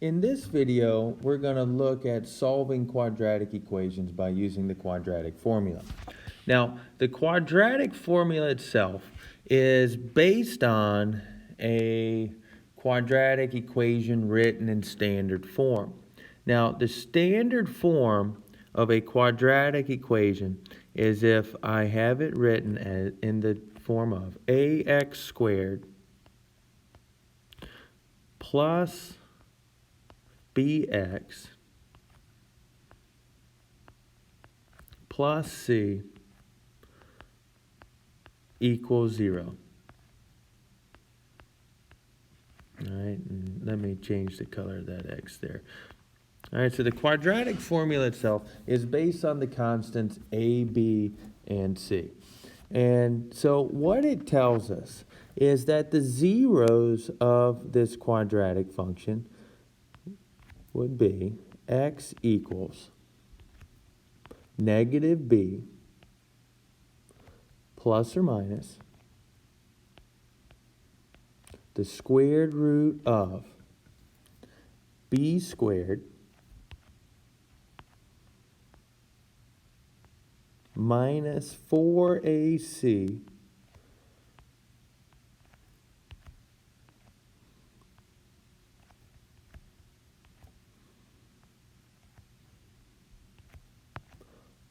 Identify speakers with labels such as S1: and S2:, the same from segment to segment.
S1: In this video, we're going to look at solving quadratic equations by using the quadratic formula. Now, the quadratic formula itself is based on a quadratic equation written in standard form. Now, the standard form of a quadratic equation is if I have it written as in the form of ax squared plus bx plus c equals 0. All right, and let me change the color of that x there. All right, so the quadratic formula itself is based on the constants a, b, and c. And so what it tells us is that the zeros of this quadratic function would be x equals negative b plus or minus the squared root of b squared minus 4ac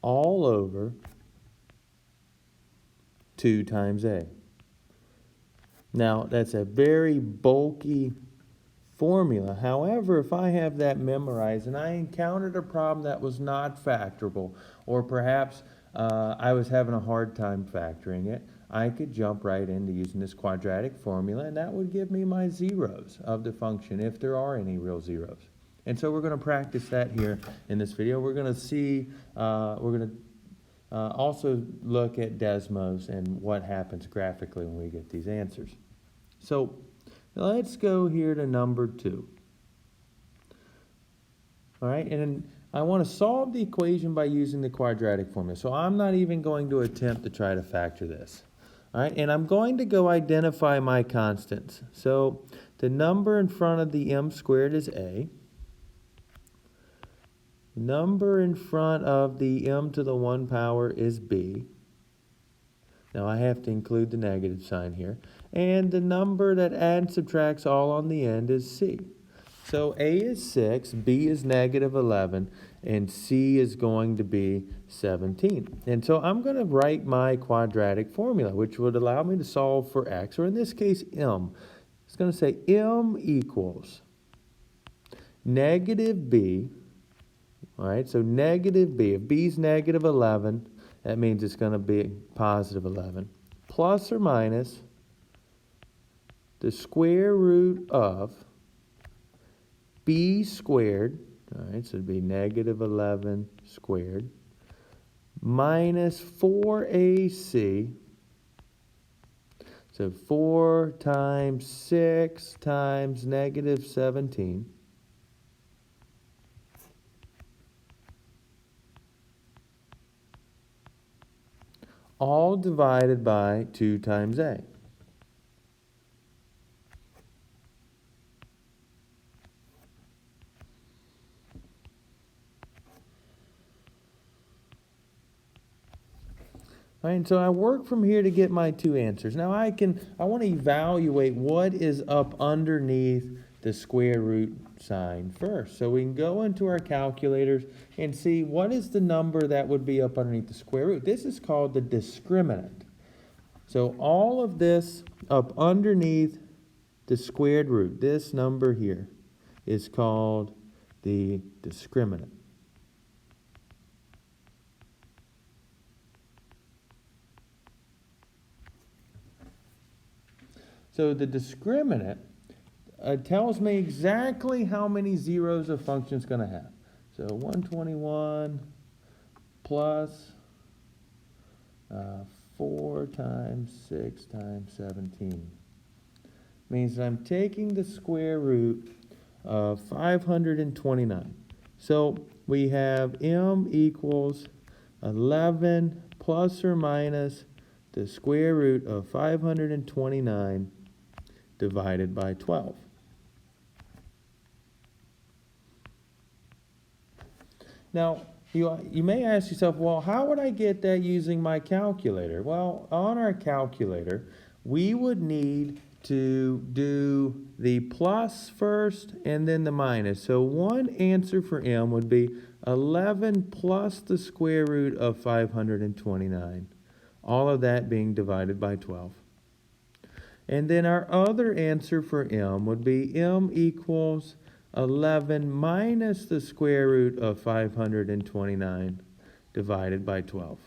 S1: all over 2 times a. Now, that's a very bulky formula. However, if I have that memorized and I encountered a problem that was not factorable, or perhaps I was having a hard time factoring it, I could jump right into using this quadratic formula, and that would give me my zeros of the function, if there are any real zeros. And so we're going to practice that here in this video. We're going to see, we're going to also look at Desmos and what happens graphically when we get these answers. So let's go here to number 2. All right, and I want to solve the equation by using the quadratic formula. So I'm not even going to attempt to try to factor this. All right, and I'm going to go identify my constants. So the number in front of the m squared is a. Number in front of the m to the 1 power is b. Now I have to include the negative sign here. And the number that adds and subtracts all on the end is c. So a is 6, b is negative 11, and c is going to be 17. And so I'm going to write my quadratic formula, which would allow me to solve for x, or in this case m. It's going to say m equals negative b. All right, so negative b. If b is negative 11, that means it's going to be positive 11. Plus or minus the square root of b squared. All right, so it'd be negative 11 squared minus 4ac. So 4 times 6 times negative 17. All divided by 2 times a. All right, and so I work from here to get my 2 answers. Now I want to evaluate what is up underneath the square root sign first. So we can go into our calculators and see what is the number that would be up underneath the square root. This is called the discriminant. So all of this up underneath the squared root, this number here, is called the discriminant. So the discriminant tells me exactly how many zeros a function is going to have. So 121 plus 4 times 6 times 17 means that I'm taking the square root of 529. So we have m equals 11 plus or minus the square root of 529 divided by 12. Now, you may ask yourself, well, how would I get that using my calculator? Well, on our calculator, we would need to do the plus first and then the minus. So one answer for M would be 11 plus the square root of 529. All of that being divided by 12. And then our other answer for M would be M equals 11 minus the square root of 529 divided by 12.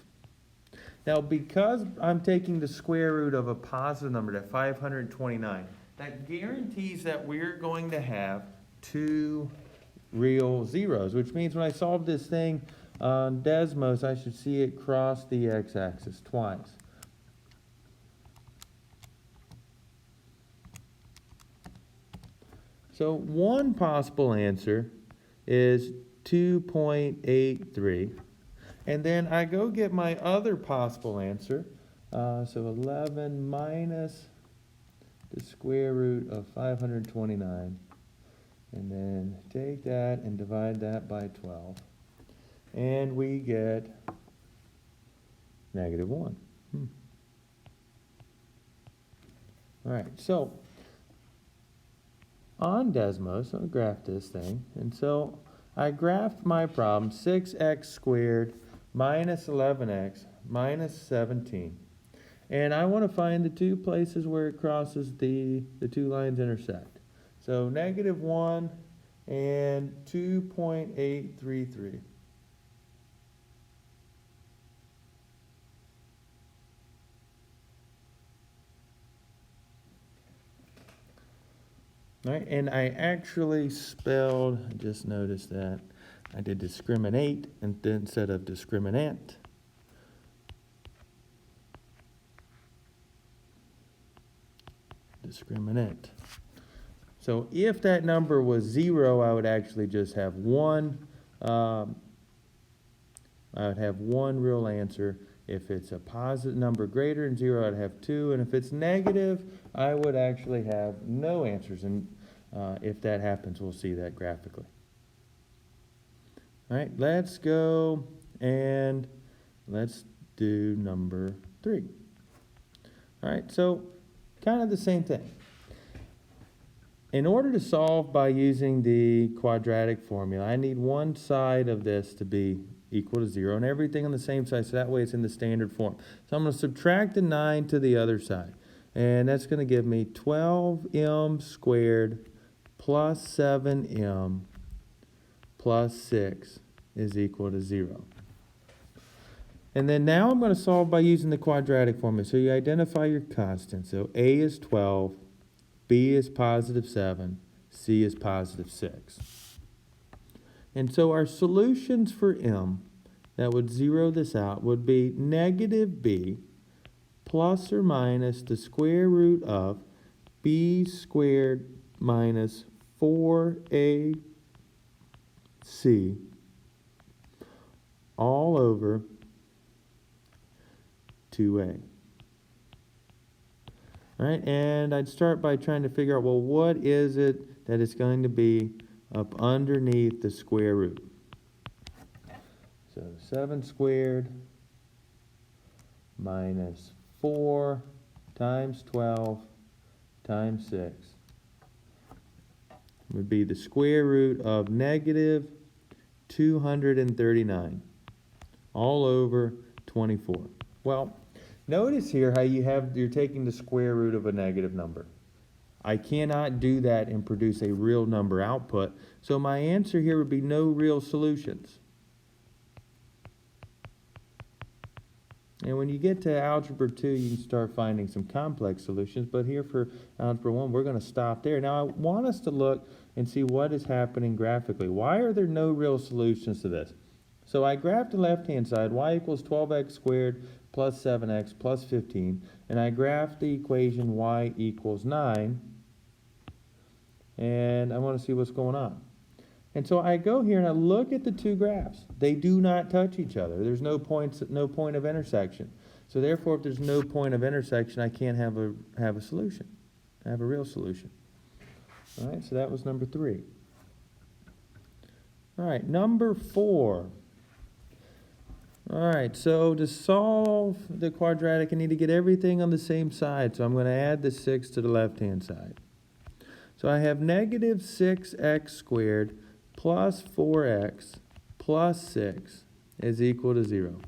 S1: Now, because I'm taking the square root of a positive number, that 529, that guarantees that we're going to have two real zeros, which means when I solve this thing on Desmos, I should see it cross the x-axis twice. So one possible answer is 2.83. And then I go get my other possible answer. So 11 minus the square root of 529. And then take that and divide that by 12. And we get -1. All right, so on Desmos, I'll graph this thing. And so I graphed my problem, 6x squared minus 11x minus 17. And I want to find the two places where it crosses the two lines intersect. So -1 and 2.833. All right, and I actually spelled, I just noticed that I did discriminate instead of discriminant. Discriminant. So if that number was 0, I would actually just have one. I would have one real answer. If it's a positive number greater than 0, I'd have 2. And if it's negative, I would actually have no answers. And if that happens, we'll see that graphically. All right, let's go and let's do number 3. All right, so kind of the same thing. In order to solve by using the quadratic formula, I need one side of this to be equal to 0 and everything on the same side, so that way it's in the standard form. So I'm going to subtract the 9 to the other side, and that's going to give me 12m squared plus 7m plus 6 is equal to 0. And then now I'm going to solve by using the quadratic formula. So you identify your constants. So A is 12, B is positive 7, C is positive 6. And so our solutions for M that would zero this out would be negative B plus or minus the square root of B squared minus 4AC all over 2A. All right, and I'd start by trying to figure out, well, what is it that is going to be up underneath the square root? So 7 squared minus 4 times 12 times 6 would be the square root of negative 239 all over 24. Well, notice here how you're taking the square root of a negative number. I cannot do that and produce a real number output, so my answer here would be no real solutions. And when you get to Algebra 2, you can start finding some complex solutions, but here for Algebra 1, we're going to stop there. Now, I want us to look and see what is happening graphically. Why are there no real solutions to this? So I graphed the left-hand side, y equals 12x squared plus 7x plus 15, and I graphed the equation y equals 9, and I want to see what's going on. And so I go here and I look at the two graphs. They do not touch each other. There's no point of intersection. So therefore, if there's no point of intersection, I can't have a solution. I have a real solution. All right, so that was number 3. All right, number 4. All right, so to solve the quadratic, I need to get everything on the same side. So I'm going to add the 6 to the left-hand side. So I have negative 6x squared plus 4x plus 6 is equal to 0.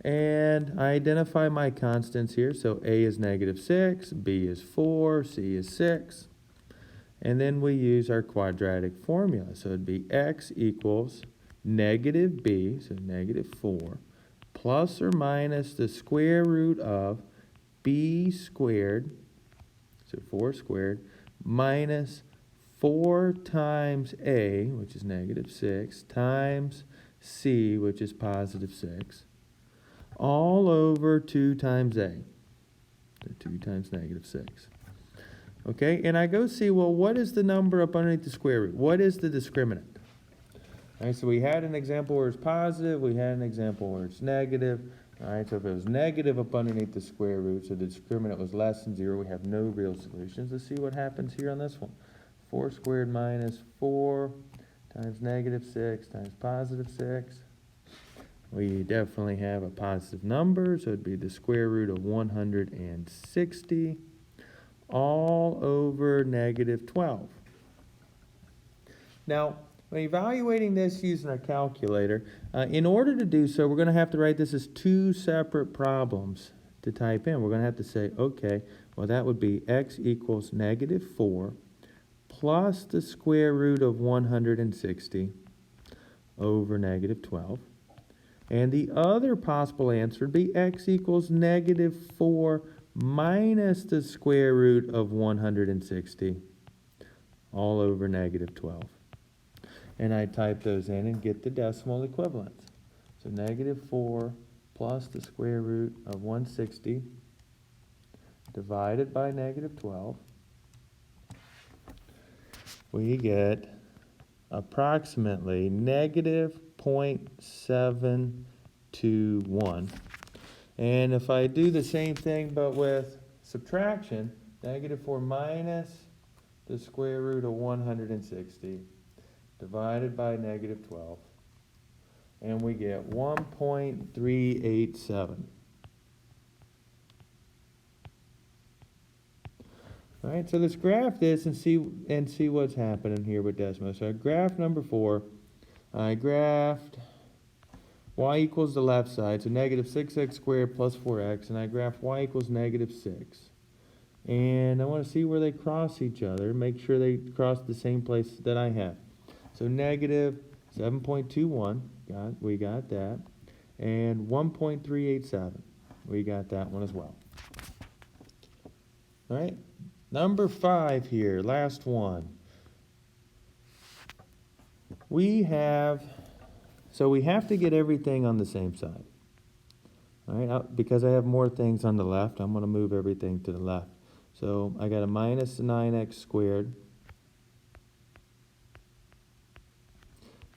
S1: And I identify my constants here. So a is negative 6, b is 4, c is 6. And then we use our quadratic formula. So it'd be x equals negative b, so negative 4, plus or minus the square root of b squared, so 4 squared, minus 4 times a, which is negative 6, times c, which is positive 6, all over 2 times a, so 2 times negative 6. Okay, and I go see, well, what is the number up underneath the square root? What is the discriminant? All right, so we had an example where it's positive, we had an example where it's negative. All right, so if it was negative up underneath the square root, so the discriminant was less than 0, we have no real solutions. Let's see what happens here on this one. 4 squared minus 4 times negative 6 times positive 6. We definitely have a positive number, so it'd be the square root of 160 all over negative 12. Now, when evaluating this using our calculator, in order to do so, we're going to have to write this as 2 separate problems to type in. We're going to have to say, okay, well, that would be x equals negative 4 plus the square root of 160 over negative 12. And the other possible answer would be x equals negative 4 minus the square root of 160 all over negative 12. And I type those in and get the decimal equivalents. So negative 4 plus the square root of 160 divided by negative 12. We get approximately negative 0.721. And if I do the same thing but with subtraction, negative 4 minus the square root of 160 divided by negative 12, and we get 1.387. All right, so let's graph this and see what's happening here with Desmos. So graph number 4, I graphed y equals the left side, so negative 6x squared plus 4x, and I graphed y equals negative 6. And I want to see where they cross each other, make sure they cross the same place that I have. So negative 7.21, we got that, and 1.387, we got that one as well. All right, number 5 here, last one. We have to get everything on the same side. All right, because I have more things on the left, I'm going to move everything to the left. So I got a minus 9x squared.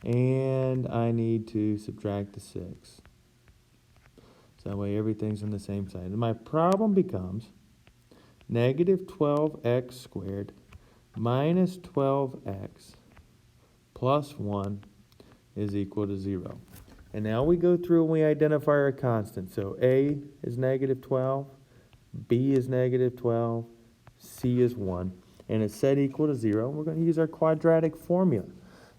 S1: And I need to subtract the 6. So that way everything's on the same side. And my problem becomes negative 12x squared minus 12x plus 1 is equal to 0. And now we go through and we identify our constants. So a is negative 12, b is negative 12, c is 1. And it's set equal to 0. We're going to use our quadratic formula.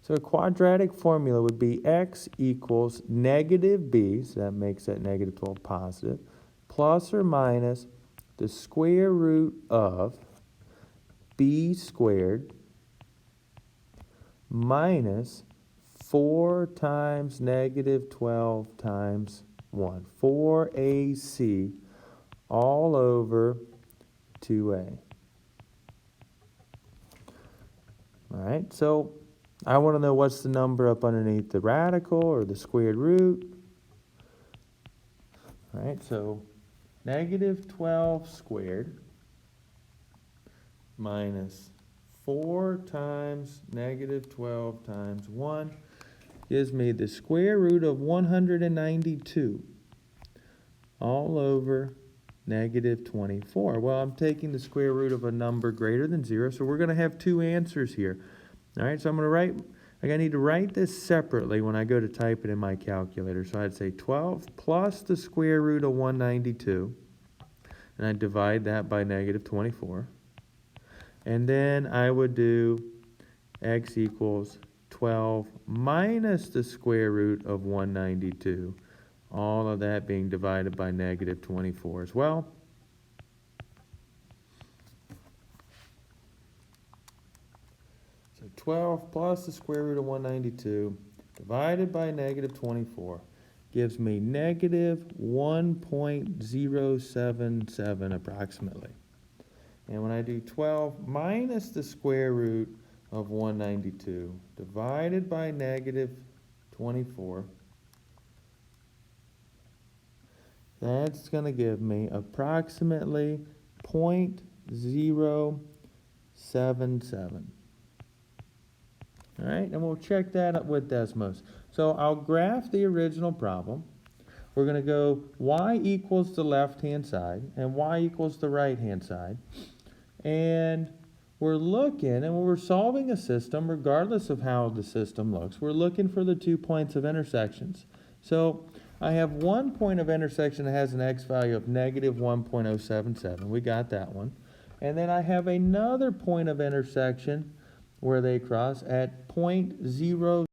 S1: So a quadratic formula would be x equals negative b, so that makes that negative 12 positive, plus or minus the square root of b squared minus 4 times negative 12 times 1. 4ac all over 2a. All right, so I want to know what's the number up underneath the radical or the squared root. All right, so negative 12 squared minus 4 times negative 12 times 1 gives me the square root of 192 all over negative 24. Well, I'm taking the square root of a number greater than 0, so we're going to have two answers here. All right, so I'm going to write Like I need to write this separately when I go to type it in my calculator. So I'd say 12 plus the square root of 192, and I'd divide that by negative 24. And then I would do x equals 12 minus the square root of 192. All of that being divided by negative 24 as well. So 12 plus the square root of 192 divided by negative 24 gives me negative 1.077 approximately. And when I do 12 minus the square root of 192 divided by negative 24, that's going to give me approximately 0.077. All right, and we'll check that up with Desmos. So I'll graph the original problem. We're going to go y equals the left-hand side and y equals the right-hand side. And we're looking, and when we're solving a system, regardless of how the system looks, we're looking for the 2 points of intersections. So I have one point of intersection that has an x value of negative 1.077. We got that one. And then I have another point of intersection where they cross at 0.0